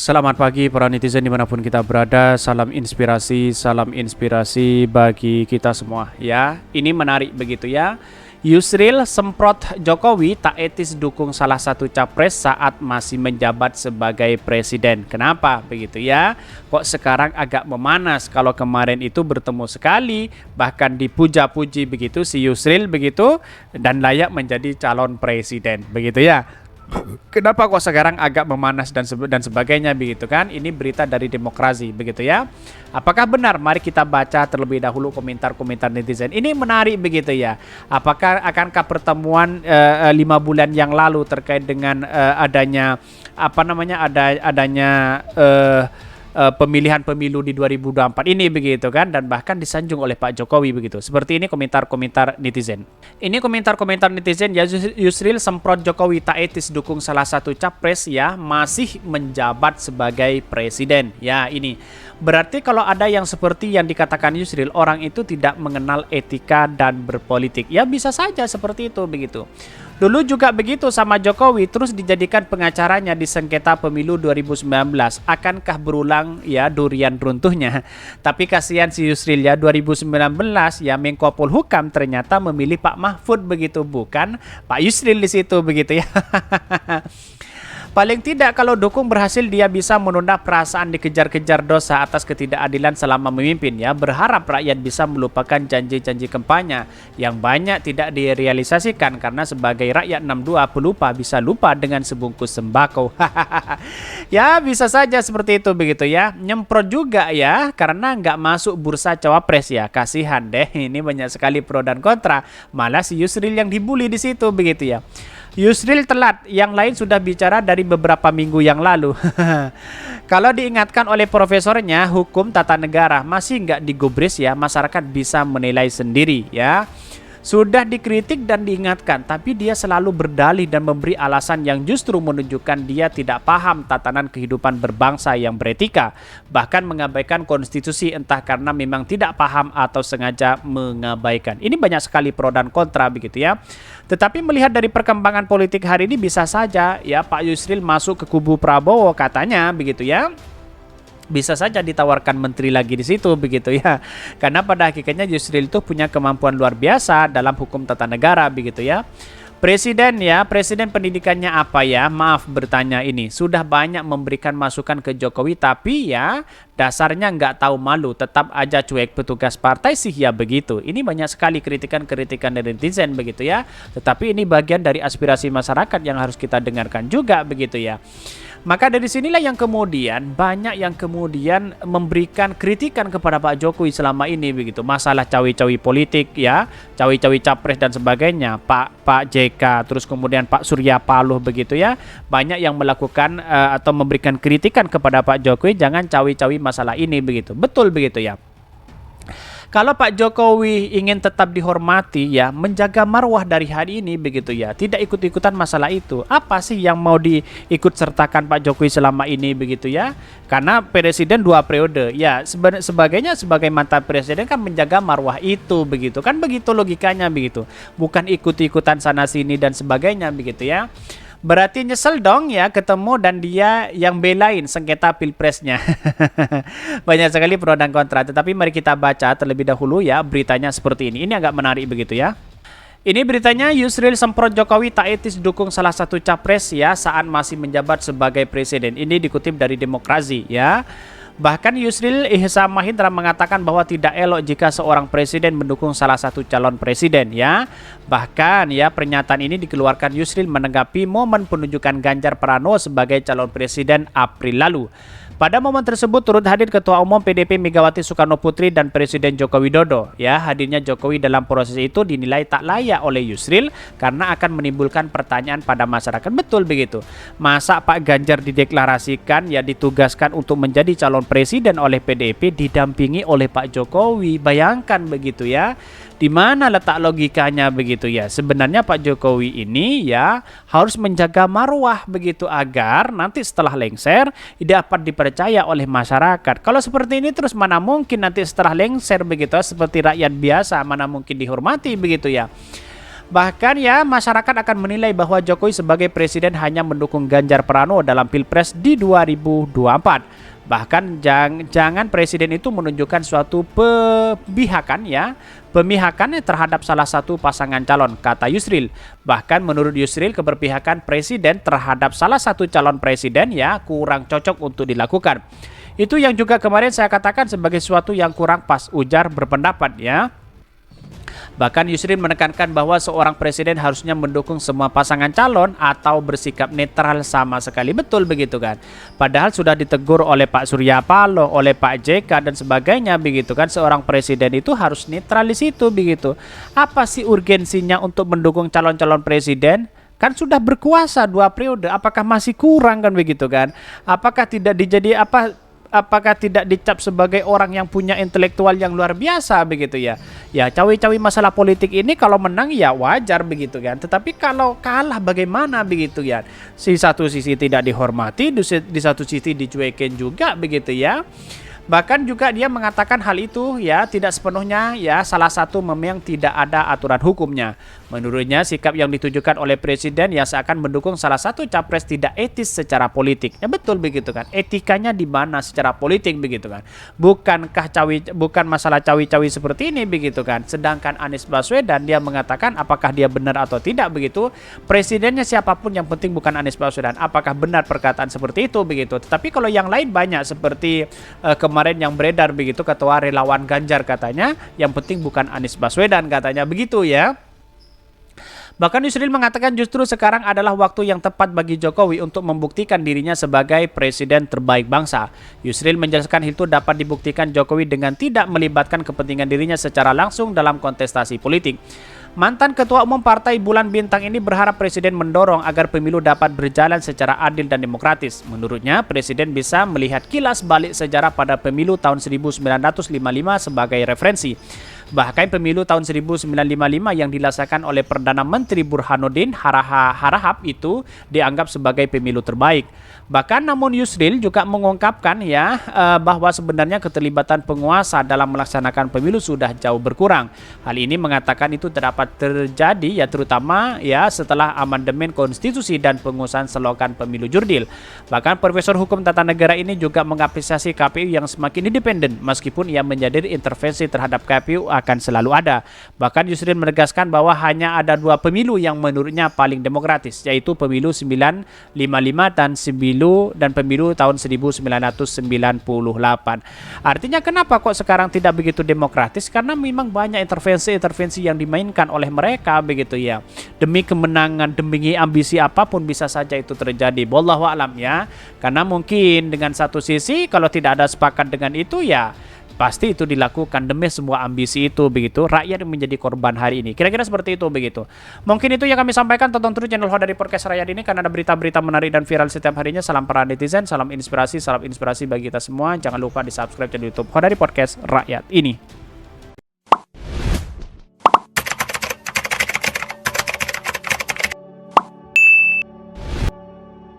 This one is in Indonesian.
Selamat pagi para netizen dimanapun kita berada. Salam inspirasi bagi kita semua ya. Ini menarik begitu ya. Yusril semprot Jokowi tak etis dukung salah satu capres saat masih menjabat sebagai presiden. Kenapa begitu ya? Kok sekarang agak memanas? Kalau kemarin itu bertemu sekali, bahkan dipuja-puji begitu si Yusril begitu dan layak menjadi calon presiden begitu ya. Kenapa kok sekarang agak memanas dan sebagainya begitu kan? Ini berita dari Demokrasi begitu ya. Apakah benar? Mari kita baca terlebih dahulu komentar-komentar netizen. Ini menarik begitu ya. Apakah akankah pertemuan 5 bulan yang lalu terkait dengan adanya pemilihan pemilu di 2024 ini begitu kan, dan bahkan disanjung oleh Pak Jokowi begitu. Seperti ini komentar-komentar netizen. Ini komentar-komentar netizen ya. Yusril semprot Jokowi tak etis dukung salah satu capres ya masih menjabat sebagai presiden. Ya ini berarti kalau ada yang seperti yang dikatakan Yusril, orang itu tidak mengenal etika dan berpolitik. Ya bisa saja seperti itu begitu. Dulu juga begitu sama Jokowi, terus dijadikan pengacaranya di sengketa pemilu 2019. Akankah berulang ya durian runtuhnya? Tapi kasihan si Yusril ya, 2019 ya Menko Polhukam ternyata memilih Pak Mahfud begitu, bukan Pak Yusril di situ begitu ya. Paling tidak kalau dukung berhasil dia bisa menunda perasaan dikejar-kejar dosa atas ketidakadilan selama memimpin ya. Berharap rakyat bisa melupakan janji-janji kampanye yang banyak tidak direalisasikan karena sebagai rakyat 62 pelupa bisa lupa dengan sebungkus sembako. Ya bisa saja seperti itu begitu ya. Nyemprot juga ya karena nggak masuk bursa cawapres ya. Kasihan deh, ini banyak sekali pro dan kontra. Malah si Yusril yang dibully di situ begitu ya. Yusril telat, yang lain sudah bicara dari beberapa minggu yang lalu. Kalau diingatkan oleh profesornya hukum tata negara masih nggak digubris ya, masyarakat bisa menilai sendiri ya. Sudah dikritik dan diingatkan, tapi dia selalu berdalih dan memberi alasan yang justru menunjukkan dia tidak paham tatanan kehidupan berbangsa yang beretika, bahkan mengabaikan konstitusi entah karena memang tidak paham atau sengaja mengabaikan. Ini banyak sekali pro dan kontra begitu ya. Tetapi melihat dari perkembangan politik hari ini bisa saja ya Pak Yusril masuk ke kubu Prabowo katanya begitu ya. Bisa saja ditawarkan menteri lagi di situ begitu ya. Karena pada hakikatnya Yusril itu punya kemampuan luar biasa dalam hukum tata negara begitu ya. Presiden ya, presiden pendidikannya apa ya? Maaf bertanya ini. Sudah banyak memberikan masukan ke Jokowi tapi ya dasarnya nggak tahu malu, tetap aja cuek petugas partai sih ya begitu. Ini banyak sekali kritikan-kritikan dari netizen begitu ya. Tetapi ini bagian dari aspirasi masyarakat yang harus kita dengarkan juga begitu ya. Maka dari sinilah yang kemudian banyak yang kemudian memberikan kritikan kepada Pak Jokowi selama ini begitu. Masalah cawi-cawi politik ya, cawi-cawi capres dan sebagainya. Pak JK terus kemudian Pak Surya Paloh begitu ya. Banyak yang melakukan atau memberikan kritikan kepada Pak Jokowi jangan cawi-cawi masalah ini begitu. Betul begitu ya. Kalau Pak Jokowi ingin tetap dihormati ya, menjaga marwah dari hari ini begitu ya, tidak ikut-ikutan masalah itu. Apa sih yang mau diikut sertakan Pak Jokowi selama ini begitu ya? Karena presiden 2 periode ya, sebagainya sebagai mantan presiden kan menjaga marwah itu begitu. Kan begitu logikanya begitu. Bukan ikut-ikutan sana sini dan sebagainya begitu ya. Berarti nyesel dong ya ketemu dan dia yang belain sengketa pilpresnya. Banyak sekali pro dan kontra. Tetapi mari kita baca terlebih dahulu ya beritanya seperti ini. Ini agak menarik begitu ya. Ini beritanya Yusril semprot Jokowi tak etis dukung salah satu capres ya saat masih menjabat sebagai presiden. Ini dikutip dari Demokrasi ya. Bahkan Yusril Ihsan Mahendra mengatakan bahwa tidak elok jika seorang presiden mendukung salah satu calon presiden ya. Bahkan ya pernyataan ini dikeluarkan Yusril menanggapi momen penunjukan Ganjar Pranowo sebagai calon presiden April lalu. Pada momen tersebut turut hadir Ketua Umum PDP Megawati Soekarno Putri dan Presiden Joko Widodo. Ya, hadirnya Jokowi dalam proses itu dinilai tak layak oleh Yusril karena akan menimbulkan pertanyaan pada masyarakat. Betul begitu. Masa Pak Ganjar dideklarasikan ya ditugaskan untuk menjadi calon presiden oleh PDIP didampingi oleh Pak Jokowi. Bayangkan begitu ya. Di mana letak logikanya begitu ya? Sebenarnya Pak Jokowi ini ya harus menjaga marwah begitu agar nanti setelah lengser dapat dipercaya oleh masyarakat. Kalau seperti ini terus mana mungkin nanti setelah lengser begitu seperti rakyat biasa mana mungkin dihormati begitu ya. Bahkan ya masyarakat akan menilai bahwa Jokowi sebagai presiden hanya mendukung Ganjar Pranowo dalam Pilpres di 2024. Bahkan jangan presiden itu menunjukkan suatu pemihakan terhadap salah satu pasangan calon, kata Yusril. Bahkan menurut Yusril, keberpihakan presiden terhadap salah satu calon presiden ya kurang cocok untuk dilakukan. Itu yang juga kemarin saya katakan sebagai sesuatu yang kurang pas, ujar berpendapat ya. Bahkan Yusril menekankan bahwa seorang presiden harusnya mendukung semua pasangan calon atau bersikap netral sama sekali. Betul begitu kan? Padahal sudah ditegur oleh Pak Surya Paloh, oleh Pak JK dan sebagainya begitu kan. Seorang presiden itu harus netral di situ begitu. Apa sih urgensinya untuk mendukung calon-calon presiden? Kan sudah berkuasa 2 periode. Apakah masih kurang kan begitu kan? Apakah tidak dicap sebagai orang yang punya intelektual yang luar biasa begitu ya? Ya cawi-cawi masalah politik ini kalau menang ya wajar begitu kan. Tetapi kalau kalah bagaimana begitu ya? Di satu sisi tidak dihormati, di satu sisi dicuekin juga begitu ya. Bahkan juga dia mengatakan hal itu ya tidak sepenuhnya ya salah satu memang tidak ada aturan hukumnya. Menurutnya sikap yang ditujukan oleh presiden yang seakan mendukung salah satu capres tidak etis secara politik. Ya betul begitu kan. Etikanya di mana secara politik begitu kan. Bukan masalah cawi-cawi seperti ini begitu kan. Sedangkan Anies Baswedan dia mengatakan apakah dia benar atau tidak begitu. Presidennya siapapun yang penting bukan Anies Baswedan. Apakah benar perkataan seperti itu begitu. Tetapi kalau yang lain banyak seperti kemarin yang beredar begitu ketua relawan Ganjar katanya yang penting bukan Anies Baswedan katanya begitu ya. Bahkan Yusril mengatakan justru sekarang adalah waktu yang tepat bagi Jokowi untuk membuktikan dirinya sebagai presiden terbaik bangsa. Yusril menjelaskan itu dapat dibuktikan Jokowi dengan tidak melibatkan kepentingan dirinya secara langsung dalam kontestasi politik. Mantan Ketua Umum Partai Bulan Bintang ini berharap Presiden mendorong agar pemilu dapat berjalan secara adil dan demokratis. Menurutnya, Presiden bisa melihat kilas balik sejarah pada pemilu tahun 1955 sebagai referensi. Bahkan pemilu tahun 1955 yang dilaksanakan oleh Perdana Menteri Burhanuddin Harahap itu dianggap sebagai pemilu terbaik. Bahkan namun Yusril juga mengungkapkan ya bahwa sebenarnya keterlibatan penguasa dalam melaksanakan pemilu sudah jauh berkurang. Hal ini mengatakan itu dapat terjadi ya terutama ya setelah amandemen konstitusi dan pengusahaan slogan pemilu jurdil. Bahkan Profesor Hukum Tata Negara ini juga mengapresiasi KPU yang semakin independen meskipun ia menyadari intervensi terhadap KPU akan selalu ada. Bahkan Yusril menegaskan bahwa hanya ada 2 pemilu yang menurutnya paling demokratis, yaitu pemilu 1955 dan pemilu tahun 1998. Artinya kenapa kok sekarang tidak begitu demokratis? Karena memang banyak intervensi yang dimainkan oleh mereka begitu ya. Demi kemenangan, demi ambisi apapun bisa saja itu terjadi. Wallahu a'lam ya. Karena mungkin dengan satu sisi kalau tidak ada sepakat dengan itu ya pasti itu dilakukan demi sebuah ambisi itu begitu. Rakyat menjadi korban hari ini. Kira-kira seperti itu begitu. Mungkin itu yang kami sampaikan. Tonton terus channel Hodari Podcast Rakyat ini karena ada berita-berita menarik dan viral setiap harinya. Salam para netizen, salam inspirasi bagi kita semua. Jangan lupa di subscribe channel YouTube Hodari Podcast Rakyat ini.